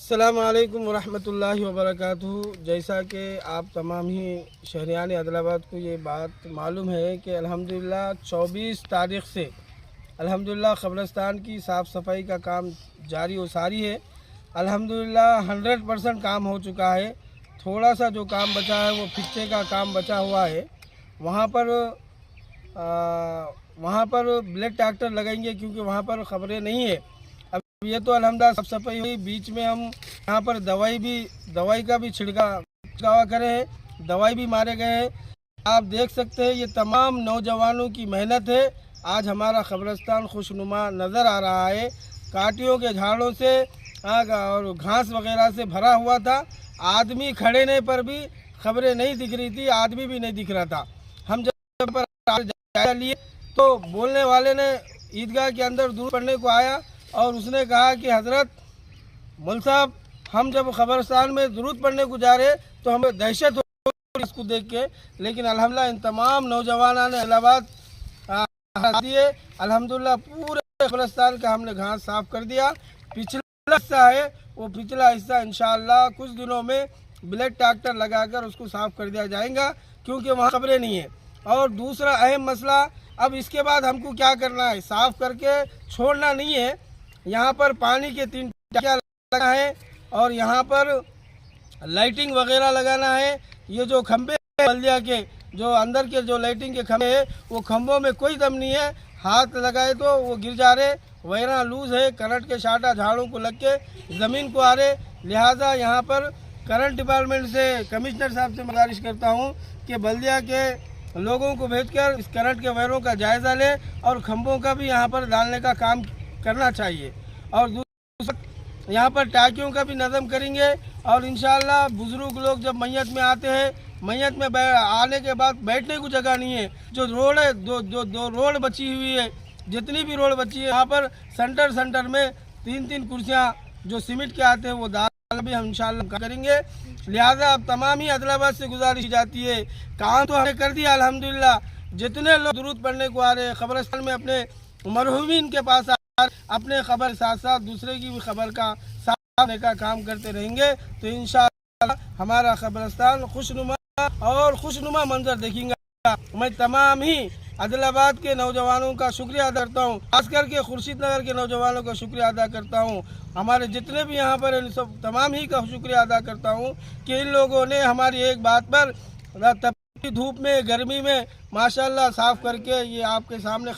अस्सलाम वालेकुम वरहमतुल्लाहि वबरकातुहू। जैसा कि आप तमाम ही शहरियान आदिलाबाद को ये बात मालूम है कि अल्हम्दुलिल्लाह 24 तारीख़ से अल्हम्दुलिल्लाह क़ब्रिस्तान की साफ़ सफाई का काम जारी व सारी है। अल्हम्दुलिल्लाह 100% काम हो चुका है। थोड़ा सा जो काम बचा है वो फिक्से का काम बचा हुआ है। वहाँ पर ब्लड डॉक्टर लगेंगे क्योंकि वहाँ पर ख़बरें नहीं है। ये तो अल्हम्दुलिल्लाह साफ सफाई हुई। बीच में हम यहाँ पर दवाई का भी छिड़काव करे हैं, दवाई भी मारे गए हैं। आप देख सकते हैं ये तमाम नौजवानों की मेहनत है। आज हमारा क़ब्रिस्तान खुशनुमा नज़र आ रहा है। कांटियों के झाड़ों से और घास वगैरह से भरा हुआ था। आदमी खड़े नहीं पर भी खबरें नहीं दिख रही थी, आदमी भी नहीं दिख रहा था। हम जब पर जायजा लिए तो बोलने वाले ने ईदगाह के अंदर दूर पढ़ने को आया और उसने कहा कि हज़रत मौल साहब, हम जब क़ब्रिस्तान में दुरूद पढ़ने को जा रहे तो हमें दहशत हो इसको देख के। लेकिन अल्हम्दुलिल्लाह इन तमाम नौजवानों ने इलाहाबाद दिए। अल्हम्दुलिल्लाह पूरे क़ब्रिस्तान का हमने घास साफ़ कर दिया। पिछला हिस्सा है वो पिछला हिस्सा इंशाअल्लाह कुछ दिनों में ब्लड डॉक्टर लगाकर उसको साफ़ कर दिया जाएगा क्योंकि वहाँ खबरें नहीं है। और दूसरा अहम मसला, अब इसके बाद हमको क्या करना है, साफ़ करके छोड़ना नहीं है। यहाँ पर पानी के 3 टंकियाँ लगाना है और यहाँ पर लाइटिंग वगैरह लगाना है। ये जो खंभे बल्दिया के जो अंदर के जो लाइटिंग के खंभे हैं वो खंभों में कोई दम नहीं है, हाथ लगाए तो वो गिर जा रहे, वगैरह लूज़ है, करंट के शाटा झाड़ों को लग के ज़मीन को आ रहे। लिहाजा यहाँ पर करंट डिपार्टमेंट से कमिश्नर साहब से गुजारिश करता हूँ कि बल्दिया के लोगों को भेजकर इस करंट के वायरों का जायज़ा ले और खंभों का भी यहाँ पर डालने का काम करना चाहिए। और दूसरा यहाँ पर टाँकियों का भी नज़म करेंगे। और इंशाअल्लाह बुज़ुर्ग लोग जब मैयत में आते हैं, मैयत में आने के बाद बैठने को जगह नहीं है, जो रोड है दो रोड बची हुई है, जितनी भी रोड बची है यहाँ पर सेंटर में 3 कुर्सियाँ जो सीमेंट के आते हैं वो डाल भी हम इंशाअल्लाह करेंगे। लिहाजा अब तमाम ही आदिलाबाद से गुजारिश जाती है, काम तो हमने कर दिया अल्हम्दुलिल्लाह। जितने लोग दुरूद पढ़ने को आ रहे हैं क़ब्रिस्तान में अपने मरहूमीन के पास अपने खबर साथ साथ दूसरे की भी खबर का साथ का काम करते रहेंगे तो इंशाअल्लाह हमारा क़ब्रिस्तान खुशनुमा मंजर देखेंगे। मैं तमाम ही आदिलाबाद के नौजवानों का शुक्रिया अदा करता हूँ, खास करके खुर्शीद नगर के नौजवानों का शुक्रिया अदा करता हूँ। हमारे जितने भी यहाँ पर सब तमाम ही का शुक्रिया अदा करता हूँ कि इन लोगों ने हमारी एक बात पर तपती धूप में गर्मी में माशाअल्लाह साफ़ करके ये आपके सामने